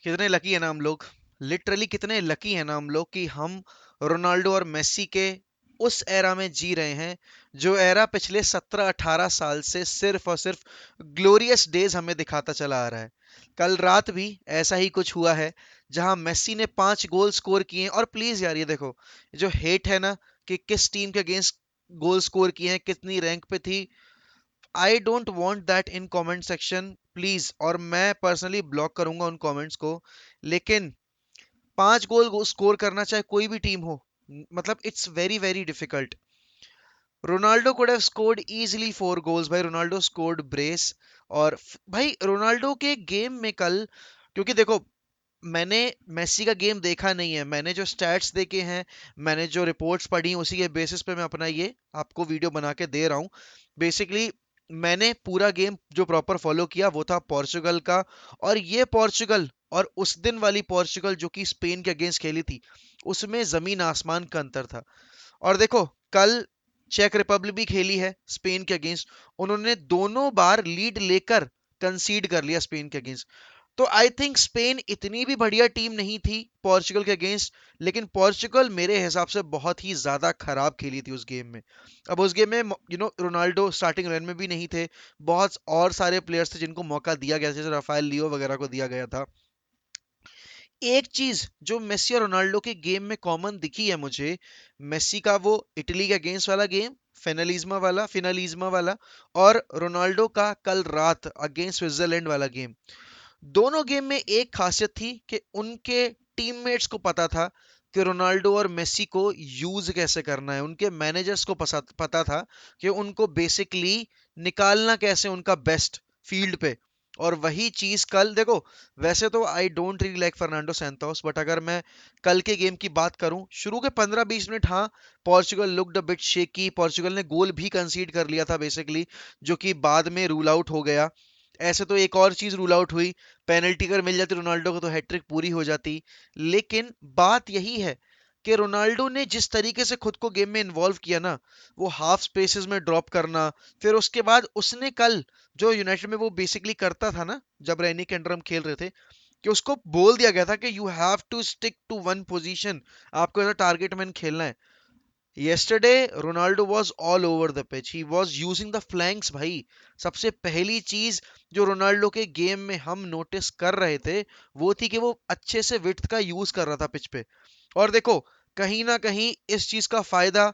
कितने लकी है ना हम लोग। लिटरली कितने लकी है ना हम लोग कि हम रोनाल्डो और मेसी के उस एरा में जी रहे हैं, जो एरा पिछले 17-18 साल से सिर्फ और सिर्फ ग्लोरियस डेज हमें दिखाता चला आ रहा है। कल रात भी ऐसा ही कुछ हुआ है, जहां मेसी ने 5 गोल स्कोर किए। और प्लीज यार ये देखो, जो हेट है ना कि किस टीम के अगेंस्ट गोल स्कोर किए हैं, कितनी रैंक पे थी, I don't want that in comment section please. और मैं पर्सनली ब्लॉक करूंगा उन कमेंट्स को। लेकिन 5 गोल स्कोर करना चाहे कोई भी टीम हो, मतलब it's very very difficult. Ronaldo could have scored easily 4 goals भाई, रोनाल्डो स्कोर्ड ब्रेस। और भाई रोनाल्डो के गेम में कल, क्योंकि देखो मैंने मेसी का गेम देखा नहीं है, मैंने जो स्टैट्स देखे हैं, मैंने जो रिपोर्ट्स पढ़ी उसी के बेसिस पे मैं अपना ये आपको वीडियो बना के दे रहा हूँ। बेसिकली मैंने पूरा गेम जो प्रॉपर फॉलो किया वो था पोर्चुगल का। और ये पोर्चुगल और उस दिन वाली पोर्चुगल जो कि स्पेन के अगेंस्ट खेली थी, उसमें जमीन आसमान का अंतर था। और देखो कल चेक रिपब्लिक भी खेली है स्पेन के अगेंस्ट, उन्होंने दोनों बार लीड लेकर कंसीड कर लिया स्पेन के अगेंस्ट। तो आई थिंक स्पेन इतनी भी बढ़िया टीम नहीं थी पोर्चुगल के अगेंस्ट, लेकिन पोर्चुगल मेरे हिसाब से बहुत ही ज्यादा खराब खेली थी उस गेम में। अब उस गेम में रोनाल्डो स्टार्टिंग रन में भी नहीं थे, बहुत और सारे प्लेयर्स थे जिनको मौका दिया गया था, जैसे राफेल लियो वगैरह को दिया गया था। एक चीज जो मेसी और रोनाल्डो के गेम में कॉमन दिखी है मुझे, मेसी का वो इटली के अगेंस्ट वाला गेम, फिनालिज्मा वाला, और रोनाल्डो का कल रात अगेंस्ट स्विट्जरलैंड वाला गेम। दोनों गेम में एक खासियत थी कि उनके टीममेट्स को पता था कि रोनाल्डो और मेसी को यूज कैसे करना है, उनके मैनेजर्स को पता था कि उनको बेसिकली निकालना कैसे उनका बेस्ट फील्ड पे। और वही चीज कल देखो, वैसे तो I don't really like Fernando Santos, but अगर मैं कल के गेम की बात करूं, शुरू के 15-20 मिनट हाँ Portugal looked a bit shaky, Portugal ने गोल भी कंसीड कर लिया था बेसिकली, जो कि बाद में रूल आउट हो गया। ऐसे तो एक और चीज रूल आउट हुई, पेनल्टी अगर मिल जाती रोनाल्डो को तो हैट्रिक पूरी हो जाती। लेकिन बात यही है कि रोनाल्डो ने जिस तरीके से खुद को गेम में इन्वॉल्व किया ना, वो हाफ स्पेसेस में ड्रॉप करना, फिर उसके बाद उसने कल जो यूनाइटेड में वो बेसिकली करता था ना, जब रैनी के अंडर हम खेल रहे थे, कि उसको बोल दिया गया था कि you have to stick to one position, आपको ऐसा टारगेट मैन खेलना है। Yesterday, Ronaldo was all over the pitch. He was using the flanks भाई। सबसे पहली चीज जो रोनाल्डो के गेम में हम नोटिस कर रहे थे, वो थी कि वो अच्छे से विड्थ का यूज कर रहा था पिच पे। और देखो कहीं ना कहीं इस चीज का फायदा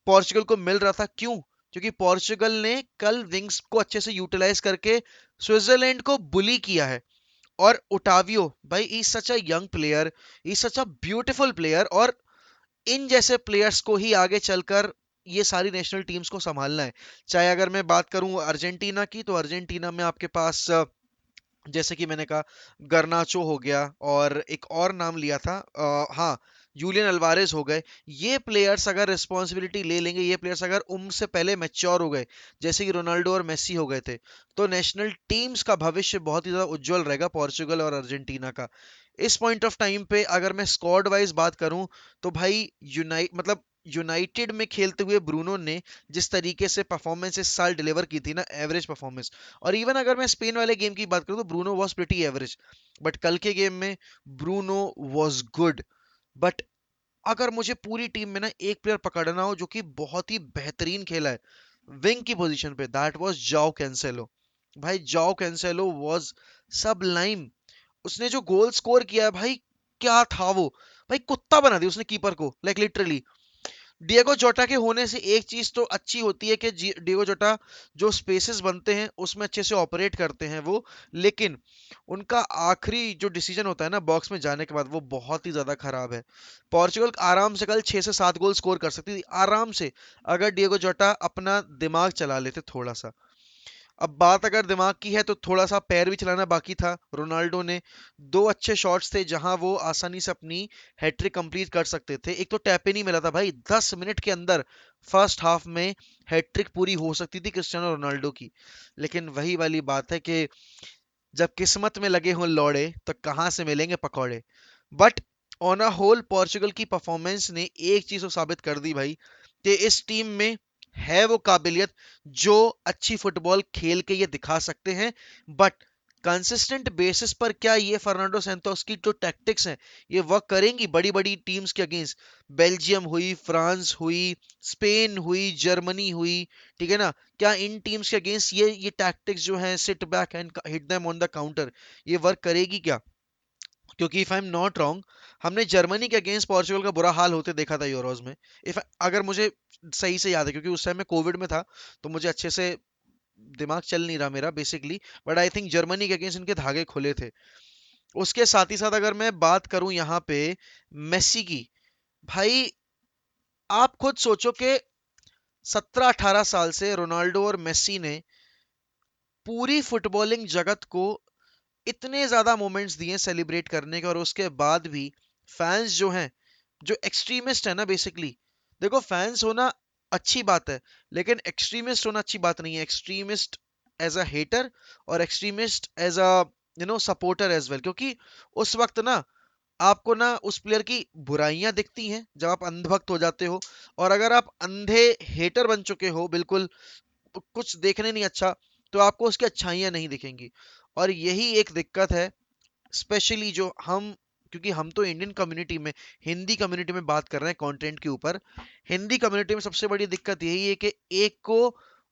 पोर्चुगल को मिल रहा था। क्यों? क्योंकि पोर्चुगल ने कल विंग्स को अच्छे से यूटिलाइज करके स्विट्जरलैंड को बुली किया है। और ओटावियो भाई is such a young player, is such a beautiful player. और इन जैसे प्लेयर्स को ही आगे चलकर ये सारी नेशनल टीम्स को संभालना है। चाहे अगर मैं बात करूं अर्जेंटीना की, तो अर्जेंटीना में आपके पास जैसे कि मैंने कहा गर्नाचो हो गया, और एक और नाम लिया था हाँ यूलियन अल्वारेज हो गए। ये प्लेयर्स अगर रिस्पॉन्सिबिलिटी ले लेंगे, ये प्लेयर्स अगर उम्र से पहले मैच्योर हो गए, जैसे कि रोनाल्डो और मेसी हो गए थे, तो नेशनल टीम्स का भविष्य बहुत ही ज्यादा उज्जवल रहेगा पोर्चुगल और अर्जेंटीना का। इस पॉइंट ऑफ टाइम पे अगर मैं स्क्वाड वाइज बात करूं, तो भाई यूनाइटेड में खेलते हुए ब्रूनो ने जिस तरीके से परफॉर्मेंस इस साल डिलीवर की थी ना, एवरेज परफॉर्मेंस। और इवन अगर मैं स्पेन वाले गेम की बात करूं तो Bruno was pretty average, but कल के गेम में ब्रूनो वॉज गुड। बट अगर मुझे पूरी टीम में ना एक प्लेयर पकड़ना हो जो कि बहुत ही बेहतरीन खेला है विंग की पोजीशन पे, दैट वाज जाओ कैंसेलो। भाई जाओ कैंसेलो वाज सब लाइम। उसने जो गोल स्कोर किया है भाई, क्या था वो, भाई कुत्ता बना दिया उसने कीपर को, लाइक लिटरली। डिएगो जोटा के होने से एक चीज तो अच्छी होती है कि डिएगो जोटा जो स्पेसेस बनते हैं उसमें अच्छे से ऑपरेट करते हैं वो। लेकिन उनका आखिरी जो डिसीजन होता है ना बॉक्स में जाने के बाद, वो बहुत ही ज्यादा खराब है। पोर्चुगल आराम से कल 6 से 7 गोल स्कोर कर सकती थी आराम से, अगर डिएगो जोटा अपना दिमाग चला लेते थोड़ा सा। अब बात अगर दिमाग की है तो थोड़ा सा पैर भी चलाना बाकी था। रोनाल्डो ने दो अच्छे शॉट्स थे जहां वो आसानी से अपनी हैट्रिक कंप्लीट कर सकते थे। एक तो टैप ही नहीं मिला था भाई, 10 मिनट के अंदर फर्स्ट हाफ में हैट्रिक पूरी हो सकती थी क्रिस्टियानो रोनाल्डो की। लेकिन वही वाली बात है कि जब किस्मत में लगे हों लौड़े तो कहाँ से मिलेंगे पकौड़े। But on a whole Portugal की परफॉर्मेंस ने एक चीज तो साबित कर दी भाई, कि इस टीम में है वो काबिलियत जो अच्छी फुटबॉल खेल के ये दिखा सकते हैं। बट कंसिस्टेंट बेसिस पर क्या ये फर्नांडो सैंतोस की जो टैक्टिक्स हैं ये वर्क करेंगी बड़ी बड़ी टीम्स के अगेंस्ट? बेल्जियम हुई, फ्रांस हुई, स्पेन हुई, जर्मनी हुई, ठीक है ना? क्या इन टीम्स के अगेंस्ट ये टैक्टिक्स जो है sit back and hit them on the counter, ये वर्क करेगी क्या? क्योंकि if I am not wrong, हमने जर्मनी के अगेंस्ट पोर्चुगल का बुरा हाल होते देखा था यूरोज में। इफ अगर मुझे सही से याद है, क्योंकि उस टाइम में कोविड में था, तो मुझे अच्छे से दिमाग चल नहीं रहा मेरा basically, but I think Germany के अगेंस्ट इनके धागे खुले थे। उसके साथ ही साथ अगर मैं बात करूं यहाँ पे मेसी की, भाई आप खुद सोचो कि 17-18 साल से रोनाल्डो और मेसी ने पूरी फुटबॉलिंग जगत को इतने ज्यादा मोमेंट्स दिए सेलिब्रेट करने के, और उसके बाद भी फैंस जो हैं, जो एक्सट्रीमिस्ट है ना बेसिकली, देखो फैंस होना अच्छी बात है, लेकिन एक्सट्रीमिस्ट होना अच्छी बात नहीं है। एक्सट्रीमिस्ट एज अ हेटर और extremist as a supporter as well, क्योंकि उस वक्त ना आपको ना उस प्लेयर की बुराइयां दिखती हैं जब आप अंधभक्त हो जाते हो, और अगर आप अंधे हेटर बन चुके हो, बिल्कुल कुछ देखने नहीं अच्छा, तो आपको उसकी अच्छाइयां नहीं दिखेंगी। और यही एक दिक्कत है, स्पेशली जो हम, क्योंकि हम तो इंडियन कम्युनिटी में, हिंदी कम्युनिटी में बात कर रहे हैं कंटेंट के ऊपर। हिंदी कम्युनिटी में सबसे बड़ी दिक्कत यही है कि एक को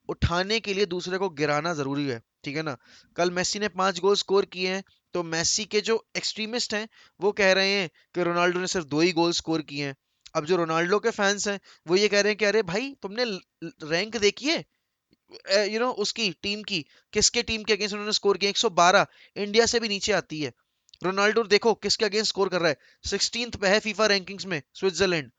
उठाने के लिए दूसरे को गिराना जरूरी है, ठीक है ना? कल मेसी ने 5 गोल स्कोर किए हैं, तो मेसी के जो एक्सट्रीमिस्ट हैं वो कह रहे हैं कि रोनाल्डो ने सिर्फ 2 ही गोल स्कोर किए हैं। अब जो रोनाल्डो के फैंस हैं वो ये कह रहे हैं कि अरे भाई तुमने रैंक देखी है उसकी टीम की, किसके टीम के अगेंस्ट उन्होंने स्कोर किया? 112, इंडिया से भी नीचे आती है। रोनाल्डो देखो किसके अगेंस्ट स्कोर कर रहा है, 16th पे है फीफा रैंकिंग्स में, स्विट्जरलैंड।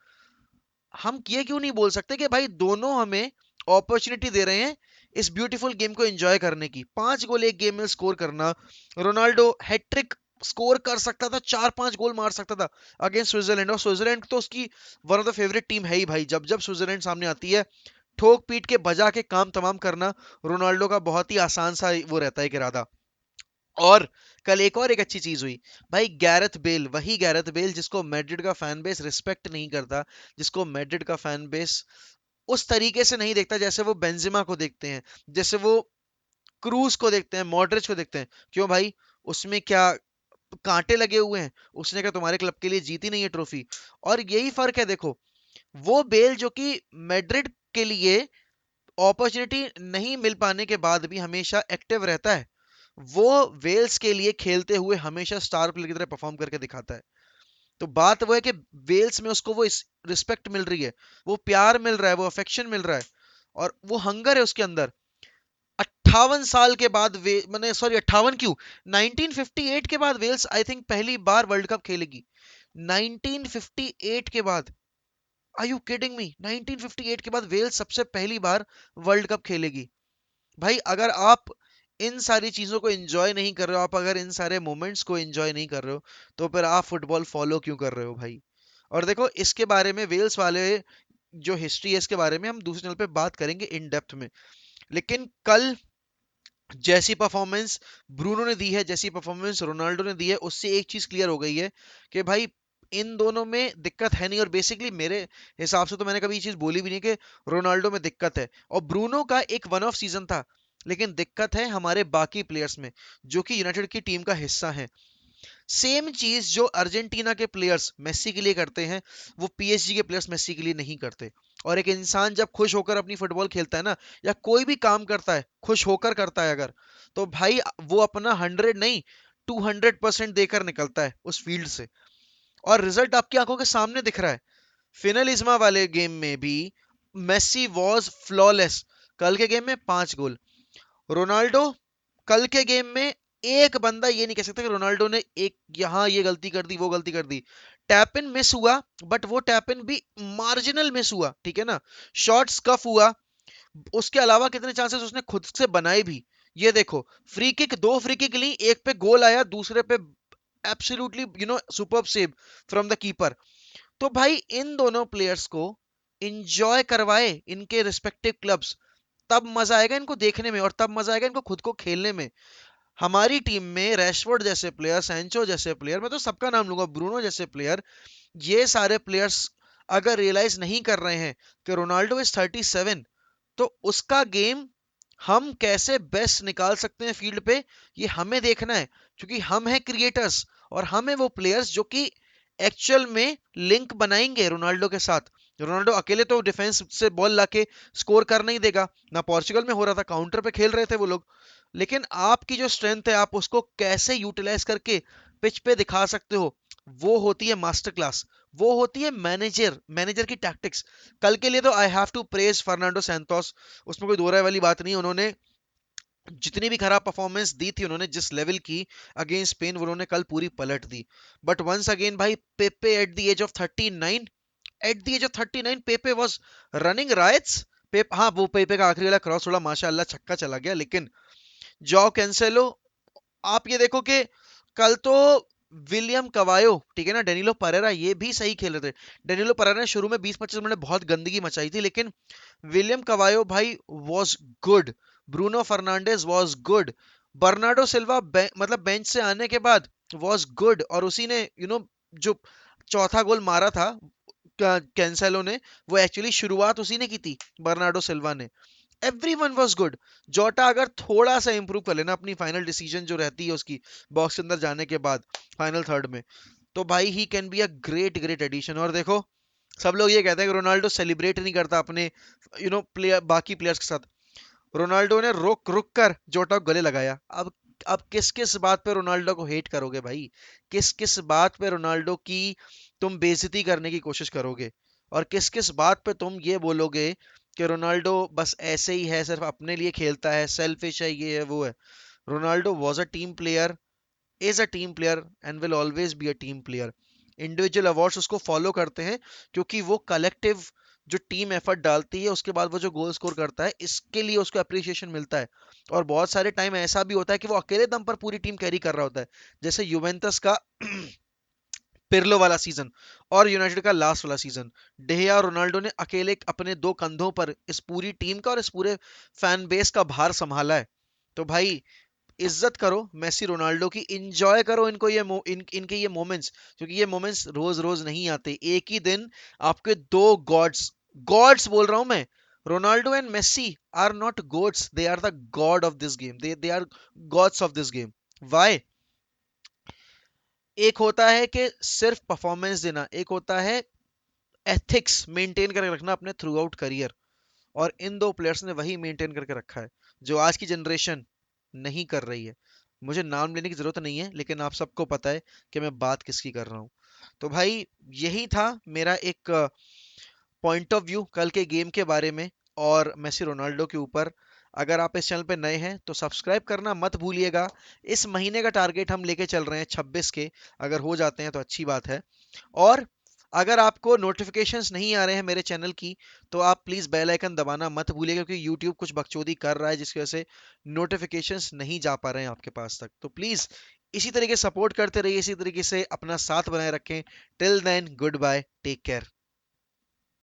हम ये क्यों नहीं बोल सकते कि भाई दोनों हमें अपॉर्चुनिटी दे रहे हैं इस ब्यूटीफुल गेम को एंजॉय करने की? 5 गोल एक गेम में स्कोर करना, रोनाल्डो हैट्रिक स्कोर कर सकता था, 4-5 गोल मार सकता था अगेंस्ट स्विट्जरलैंड, और स्विट्जरलैंड तो उसकी one of the favourite team है ही भाई। जब जब स्विट्जरलैंड सामने आती है, ठोक पीट के बजा के काम तमाम करना रोनाल्डो का बहुत ही आसान सा वो रहता है इरादा। और कल एक और एक अच्छी चीज हुई, भाई गैरेथ बेल, वही गैरेथ बेल जिसको मैड्रिड का फैन बेस रिस्पेक्ट नहीं करता, जिसको मैड्रिड का फैन बेस उस तरीके से नहीं देखता जैसे वो बेंजिमा को देखते हैं, जैसे वो क्रूज को देखते हैं, मॉडरिच को देखते हैं। क्यों भाई? उसमें क्या कांटे लगे हुए हैं? उसने क्या तुम्हारे क्लब के लिए जीती नहीं है ट्रॉफी? और यही फर्क है देखो, वो बेल जो कि मैड्रिड के लिए अपॉर्चुनिटी नहीं मिल पाने के बाद भी हमेशा एक्टिव रहता है, वो वेल्स के लिए खेलते हुए हमेशा स्टार प्लेयर की तरह परफॉर्म करके दिखाता है। तो बात वो है कि वेल्स में उसको वो रिस्पेक्ट मिल रही है, वो प्यार मिल रहा है, वो अफेक्शन मिल रहा है, और वो हंगर है उसके अंदर। 58 साल के बाद वे मैंने सॉरी 58 क्यों, 1958 के बाद वेल्स आई थिंक पहली बार वर्ल्ड कप खेलेगी। 1958 के बाद, आर यू किडिंग मी? 1958 के बाद वेल्स सबसे पहली बार वर्ल्ड कप खेलेगी। भाई अगर आप इन सारी चीजों को एंजॉय नहीं कर रहे हो, आप अगर इन सारे मोमेंट्स को एंजॉय नहीं कर रहे हो, तो फिर आप फुटबॉल फॉलो क्यों कर रहे हो भाई? और देखो इसके बारे में वेल्स वाले जो हिस्ट्री है इसके बारे में हम दूसरे चैनल पे बात करेंगे इन डेप्थ में। लेकिन कल जैसी परफॉर्मेंस ब्रूनो ने दी है, जैसी परफॉर्मेंस रोनाल्डो ने दी है, उससे एक चीज क्लियर हो गई है कि भाई इन दोनों में दिक्कत है नहीं। और बेसिकली मेरे हिसाब से तो मैंने कभी ये चीज बोली भी नहीं कि रोनाल्डो में दिक्कत है, और ब्रूनो का एक वन ऑफ सीजन था, लेकिन दिक्कत है हमारे बाकी प्लेयर्स में जो कि यूनाइटेड की टीम का हिस्सा हैं। सेम चीज जो अर्जेंटीना के प्लेयर्स मेसी के लिए करते हैं, वो पीएसजी के प्लेयर्स मेसी के लिए नहीं करते। और एक इंसान जब खुश होकर अपनी फुटबॉल खेलता है ना, या कोई भी काम करता है खुश होकर करता है अगर, तो भाई वो अपना 100 नहीं, 200% देकर निकलता है उस फील्ड से। और रिजल्ट आपकी आंखों के सामने दिख रहा है। फिनलिज्मा वाले गेम में भी मेसी वॉज फ्लॉलेस। कल के गेम में 5 गोल, रोनाल्डो कल के गेम में एक बंदा ये नहीं कह सकता कि रोनाल्डो ने एक यहां ये गलती कर दी, वो गलती कर दी। टैप इन मिस हुआ, बट वो टैप इन भी मार्जिनल मिस हुआ, ठीक है ना? शॉट स्कफ हुआ, उसके अलावा कितने चांसेस उसने खुद से बनाए भी, ये देखो। फ्री किक, 2 फ्री किक ली, एक पे गोल आया, दूसरे पे absolutely superb save from the keeper. तो भाई इन दोनों प्लेयर्स को इंजॉय करवाए इनके रिस्पेक्टिव क्लब्स, तब मजा आएगा इनको देखने में, और तब मजा आएगा इनको खुद को खेलने में। हमारी टीम में रैशफोर्ड जैसे प्लेयर, सैंचो जैसे प्लेयर, मैं तो सबका नाम लूंगा, ब्रूनो जैसे प्लेयर, ये सारे प्लेयर्स अगर रियलाइज नहीं कर रहे हैं कि रोनाल्डो इज 37, तो उसका गेम हम कैसे बेस्ट निकाल सकते हैं फील्ड पे, ये हमें देखना है, क्योंकि हम हैं क्रिएटर्स और हम हैं वो प्लेयर्स जो कि एक्चुअल में लिंक बनाएंगे रोनाल्डो के साथ। रोनाल्डो अकेले तो डिफेंस से बॉल लाके स्कोर कर नहीं देगा ना। पोर्चुगल में हो रहा था, काउंटर पे खेल रहे थे वो लोग। लेकिन आपकी जो स्ट्रेंथ है, आप उसको कैसे यूटिलाइज करके पिच पे दिखा सकते हो, वो होती है मास्टर क्लास। वो होती है मैनेजर मैनेजर की टैक्टिक्स। कल के लिए तो I have to praise Fernando Santos, उसमें कोई दो राय वाली बात नहीं है। उन्होंने जितनी भी खराब परफॉर्मेंस दी थी, उन्होंने जिस लेवल की अगेंस्ट स्पेन, वो उन्होंने कल पूरी पलट दी। बट वंस अगेन भाई, Pepe at the age of 39, at the age of 39 Pepe was running rights. हाँ, वो पेपे का आखिरी वाला क्रॉस थोड़ा माशाल्लाह छक्का चला गया, लेकिन जॉ कैंसेलो, आप ये देखो कि कल तो विलियम कवायो, ठीक है ना, डेनिलो परेरा, ये भी सही खेल रहे थे। डेनिलो परेरा ने शुरू में 20-25 मिनट बहुत गंदगी मचाई थी, लेकिन विलियम कवायो भाई was good. Bruno Fernandes was good. Bernardo Silva मतलब बेंच से आने के बाद वाज गुड, और उसी ने जो चौथा गोल मारा था कैंसेलो ने, वो एक्चुअली शुरुआत उसी ने की थी, बर्नार्डो सिल्वा ने। Everyone was good. जोटा अगर थोड़ा सा इंप्रूव कर लेना अपनी फाइनल डिसीजन जो रहती है उसकी, बॉक्स के अंदर जाने के बाद फाइनल थर्ड में, तो भाई he can be a great great addition. और देखो, सब लोग ये कहते हैं कि रोनाल्डो सेलिब्रेट नहीं करता अपने प्लेयर, बाकी प्लेयर्स के साथ। रोनाल्डो ने रुक रुक कर जोटा को गले लगाया। अब किस किस बात पे रोनाल्डो को हेट करोगे भाई? किस किस बात पे रोनाल्डो की तुम बेइज्जती करने की कोशिश करोगे? और किस किस बात पे तुम ये बोलोगे कि रोनाल्डो बस ऐसे ही है, सिर्फ अपने लिए खेलता है, सेल्फिश है, ये है वो है? Ronaldo was a team player, is a team player, and will always be a team player. Individual awards उसको फॉलो करते हैं, क्योंकि वो कलेक्टिव जो टीम एफर्ट डालती है, उसके बाद वो जो गोल स्कोर करता है, इसके लिए उसको अप्रिसिएशन मिलता है। और बहुत सारे टाइम ऐसा भी होता है कि वो अकेले दम पर पूरी टीम कैरी कर रहा होता है, जैसे यूवेंटस का पिरलो वाला सीजन और यूनाइटेड का लास्ट वाला सीजन। डेहिया और रोनाल्डो ने अकेले अपने दो कंधों पर इस पूरी टीम का और इस पूरे फैन बेस का भार संभाला है। तो भाई, इज्जत करो मेसी रोनाल्डो की, इंजॉय करो इनको, इनके ये मोमेंट्स, क्योंकि ये मोमेंट्स रोज रोज नहीं आते। एक ही दिन आपके दो गॉड्स, गॉड्स बोल रहा हूं मैं, Ronaldo and Messi are not gods, they are the god of this game, they are gods of this game. Why? एक होता है कि सिर्फ परफॉर्मेंस देना, एक होता है एथिक्स मेंटेन करके रखना अपने थ्रू आउट करियर। और इन दो प्लेयर्स ने वही मेंटेन करके रखा है, जो आज की जनरेशन नहीं कर रही है। मुझे नाम लेने की जरूरत नहीं है, लेकिन आप सबको पता है कि मैं बात किसकी कर रहा हूँ। तो भाई, यही था मेरा एक पॉइंट ऑफ व्यू कल के गेम के बारे में और मेसी रोनाल्डो के ऊपर। अगर आप इस चैनल पे नए हैं तो सब्सक्राइब करना मत भूलिएगा। इस महीने का टारगेट हम लेके चल रहे हैं 26 के, अगर हो जाते हैं तो अच्छी बात है। और अगर आपको नोटिफिकेशंस नहीं आ रहे हैं मेरे चैनल की, तो आप प्लीज बेल आइकन दबाना मत भूलिएगा, क्योंकि यूट्यूब कुछ बकचोदी कर रहा है, जिसकी वजह से नोटिफिकेशंस नहीं जा पा रहे हैं आपके पास तक। तो प्लीज इसी तरीके सपोर्ट करते रहिए, इसी तरीके से अपना साथ बनाए रखें। Till then, goodbye, take care.